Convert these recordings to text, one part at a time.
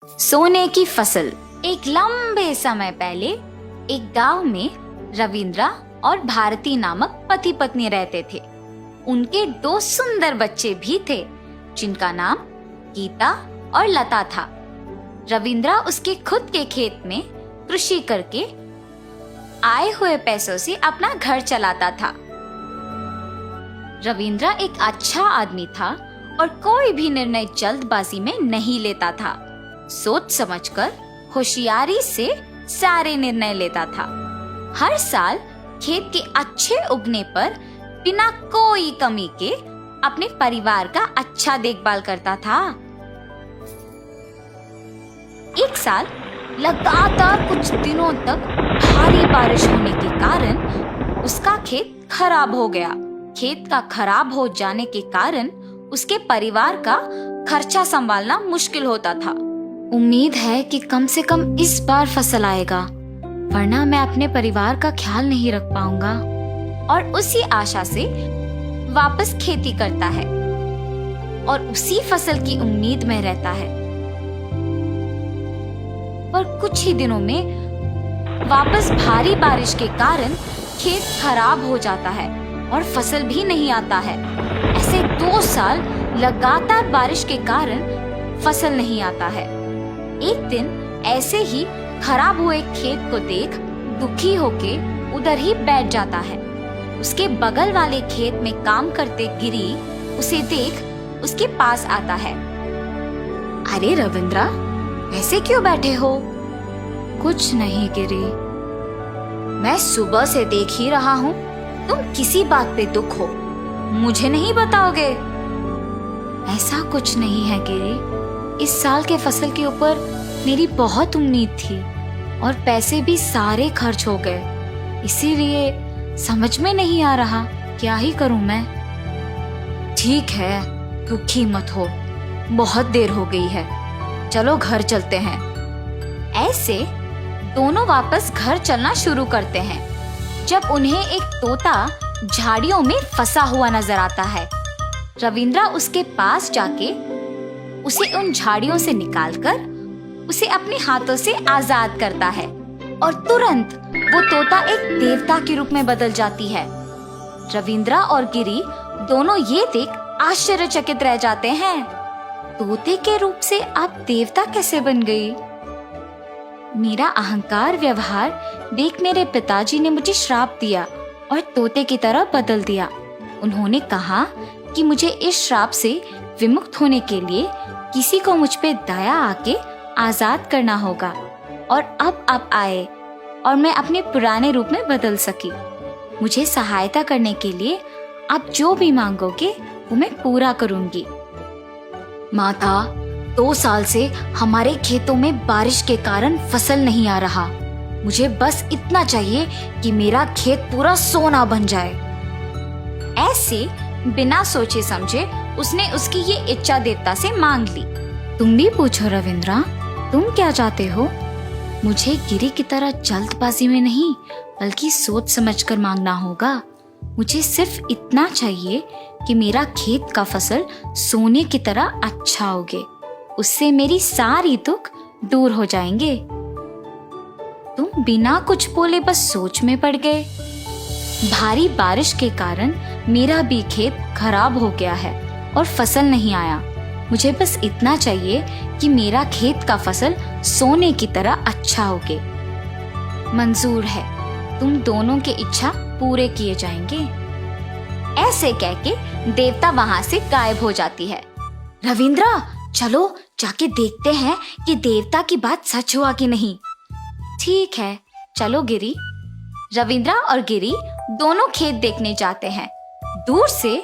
सोने की फसल। एक लंबे समय पहले एक गांव में रविंद्रा और भारती नामक पति पत्नी रहते थे। उनके दो सुंदर बच्चे भी थे जिनका नाम गीता और लता था। रविंद्रा उसके खुद के खेत में कृषि करके आए हुए पैसों से अपना घर चलाता था। रविंद्रा एक अच्छा आदमी था और कोई भी निर्णय जल्दबाजी में नहीं लेता था। सोच समझकर होशियारी से सारे निर्णय लेता था। हर साल खेत के अच्छे उगने पर बिना कोई कमी के अपने परिवार का अच्छा देखभाल करता था। एक साल लगातार कुछ दिनों तक भारी बारिश होने के कारण उसका खेत खराब हो गया। खेत का खराब हो जाने के कारण उसके परिवार का खर्चा संभालना मुश्किल होता था। उम्मीद है कि कम से कम इस बार फसल आएगा, वरना मैं अपने परिवार का ख्याल नहीं रख पाऊंगा। और उसी आशा से वापस खेती करता है और उसी फसल की उम्मीद में रहता है। पर कुछ ही दिनों में वापस भारी बारिश के कारण खेत खराब हो जाता है और फसल भी नहीं आता है। ऐसे 2 साल लगातार बारिश के कारण फसल नहीं आता है। एक दिन ऐसे ही खराब हुए खेत को देख दुखी होके उधर ही बैठ जाता है। उसके बगल वाले खेत में काम करते गिरी उसे देख उसके पास आता है। अरे रविंद्रा, ऐसे क्यों बैठे हो? कुछ नहीं गिरी, मैं सुबह से देख ही रहा हूँ तुम किसी बात पे दुख हो, मुझे नहीं बताओगे? ऐसा कुछ नहीं है गिरी, इस साल के फसल के ऊपर मेरी बहुत उम्मीद थी और पैसे भी सारे खर्च हो गए, इसीलिए समझ में नहीं आ रहा क्या ही करूं मैं। ठीक है, दुखी मत हो, बहुत देर हो गई है, चलो घर चलते हैं। ऐसे दोनों वापस घर चलना शुरू करते हैं जब उन्हें एक तोता झाड़ियों में फंसा हुआ नजर आता है। रविंद्रा उसके पास जाके उसे उन झाड़ियों से निकालकर उसे अपने हाथों से आजाद करता है और तुरंत वो तोता एक देवता के रूप में बदल जाती है। रविंद्रा और गिरी दोनों ये देख आश्चर्यचकित रह जाते हैं। तोते के रूप से आप देवता कैसे बन गई? मेरा अहंकार व्यवहार देख मेरे पिताजी ने मुझे श्राप दिया और तोते की तरह बदल दिया। उन्होंने कहा कि मुझे इस श्राप से विमुक्त होने के लिए किसी को मुझ पे दया आके आजाद करना होगा और अब आप आए और मैं अपने पुराने रूप में बदल सकी। मुझे सहायता करने के लिए आप जो भी मांगोगे वो मैं पूरा करूंगी। माता, 2 साल से हमारे खेतों में बारिश के कारण फसल नहीं आ रहा। मुझे बस इतना चाहिए कि मेरा खेत पूरा सोना बन जाए। ऐसे बिना सोचे समझे उसने उसकी ये इच्छा देवता से मांग ली। तुम भी पूछो रविंद्रा, तुम क्या चाहते हो? मुझे गिरी की तरह जल्दबाजी में नहीं बल्कि सोच समझकर मांगना होगा। मुझे सिर्फ इतना चाहिए कि मेरा खेत का फसल सोने की तरह अच्छा उगे, उससे मेरी सारी दुख दूर हो जाएंगे। तुम बिना कुछ बोले बस सोच में पड़ गए। भारी बारिश के कारण मेरा भी खेत खराब हो गया है और फसल नहीं आया। मुझे बस इतना चाहिए कि मेरा खेत का फसल सोने की तरह अच्छा होगे। मंजूर है, तुम दोनों की इच्छा पूरे किए जाएंगे। ऐसे कह के देवता वहां से गायब हो जाती है। रविंद्रा, चलो जाके देखते हैं कि देवता की बात सच हुआ कि नहीं। ठीक है, चलो गिरी। रविंद्रा और गिरी दोनों खेत देखने जाते हैं। दूर से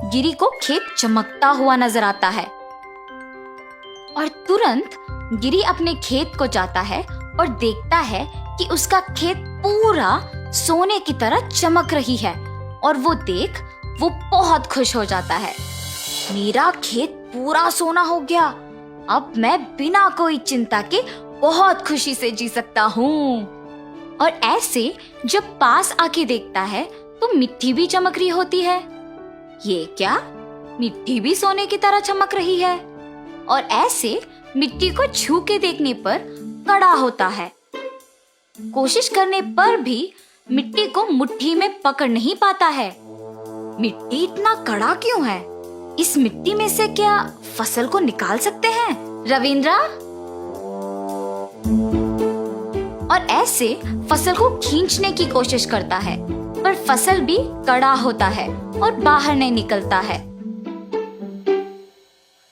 गिरी को खेत चमकता हुआ नजर आता है और तुरंत गिरी अपने खेत को जाता है और देखता है कि उसका खेत पूरा सोने की तरह चमक रही है और वो देख वो बहुत खुश हो जाता है। मेरा खेत पूरा सोना हो गया, अब मैं बिना कोई चिंता के बहुत खुशी से जी सकता हूँ। और ऐसे जब पास आके देखता है तो मिट्टी भी चमक रही होती है। ये क्या, मिट्टी भी सोने की तरह चमक रही है। और ऐसे मिट्टी को छू के देखने पर कड़ा होता है। कोशिश करने पर भी मिट्टी को मुट्ठी में पकड़ नहीं पाता है। मिट्टी इतना कड़ा क्यों है? इस मिट्टी में से क्या फसल को निकाल सकते हैं? रविंद्रा? और ऐसे फसल को खींचने की कोशिश करता है, पर फसल भी कड़ा होता है और बाहर नहीं निकलता है।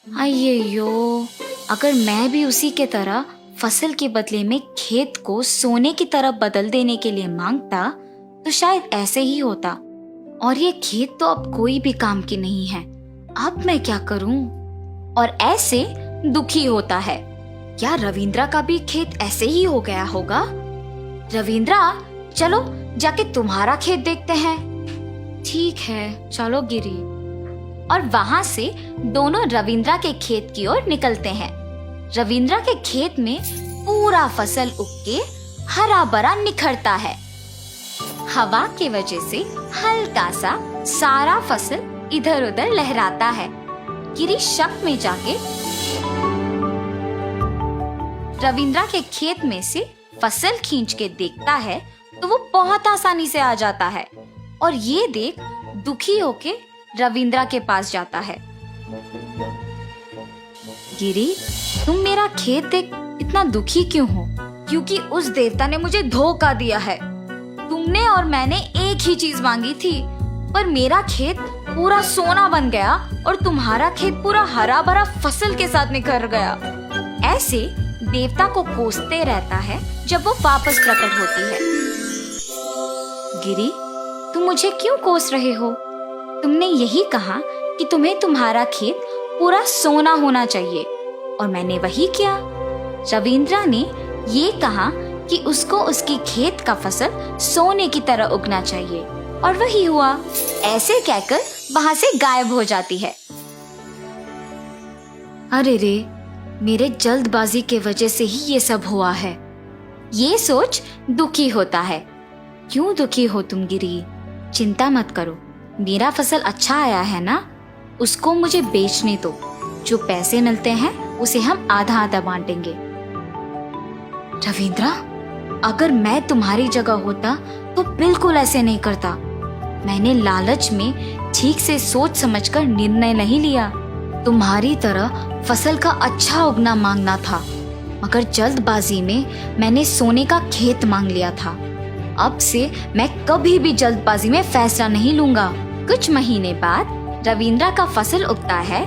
अय्यो, अगर मैं भी उसी के तरह फसल के बदले में खेत को सोने की तरफ बदल देने के लिए मांगता तो शायद ऐसे ही होता। और ये खेत तो अब कोई भी काम की नहीं है, अब मैं क्या करूं? और ऐसे दुखी होता है। क्या रविंद्रा का भी खेत ऐसे ही हो गया होगा? रविंद्रा, चलो जाके तुम्हारा खेत देखते हैं। ठीक है, चलो गिरी। और वहां से दोनों रविंद्रा के खेत की ओर निकलते हैं। रविंद्रा के खेत में पूरा फसल उग के हरा भरा निखरता है। हवा की वजह से हल्का सा सारा फसल इधर उधर लहराता है। गिरी शक में जाके रविंद्रा के खेत में से फसल खींच के देखता है तो वो बहुत आसानी से आ जाता है और ये देख दुखी होके रविंद्रा के पास जाता है। गिरी, तुम मेरा खेत देख इतना दुखी क्यों हो? क्योंकि उस देवता ने मुझे धोखा दिया है। तुमने और मैंने एक ही चीज मांगी थी, पर मेरा खेत पूरा सोना बन गया और तुम्हारा खेत पूरा हरा भरा फसल के साथ निखर गया। ऐसे देवता को कोसते रहता है जब वो वापस प्रकट होती है। गिरी, तुम मुझे क्यों कोस रहे हो? तुमने यही कहा कि तुम्हें तुम्हारा खेत पूरा सोना होना चाहिए और मैंने वही किया। रविंद्रा ने ये कहा कि उसको उसकी खेत का फसल सोने की तरह उगना चाहिए और वही हुआ। ऐसे कहकर वहां से गायब हो जाती है। अरे रे, मेरे जल्दबाजी के वजह से ही ये सब हुआ है। ये सोच दुखी होता है। क्यों दुखी हो तुम गिरी? चिंता मत करो, मेरा फसल अच्छा आया है ना, उसको मुझे बेचने दो। जो पैसे मिलते हैं उसे हम आधा आधा बांटेंगे। रविंद्रा, अगर मैं तुम्हारी जगह होता तो बिल्कुल ऐसे नहीं करता। मैंने लालच में ठीक से सोच समझकर निर्णय नहीं लिया। तुम्हारी तरह फसल का अच्छा उगना मांगना था, मगर जल्दबाजी में मैंने सोने का खेत मांग लिया था। अब से मैं कभी भी जल्दबाजी में फैसला नहीं लूंगा। कुछ महीने बाद रविंद्रा का फसल उगता है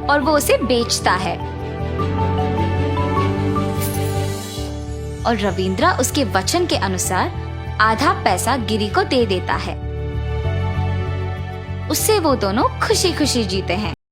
और वो उसे बेचता है और रविंद्रा उसके वचन के अनुसार आधा पैसा गिरी को दे देता है। उससे वो दोनों खुशी खुशी जीते हैं।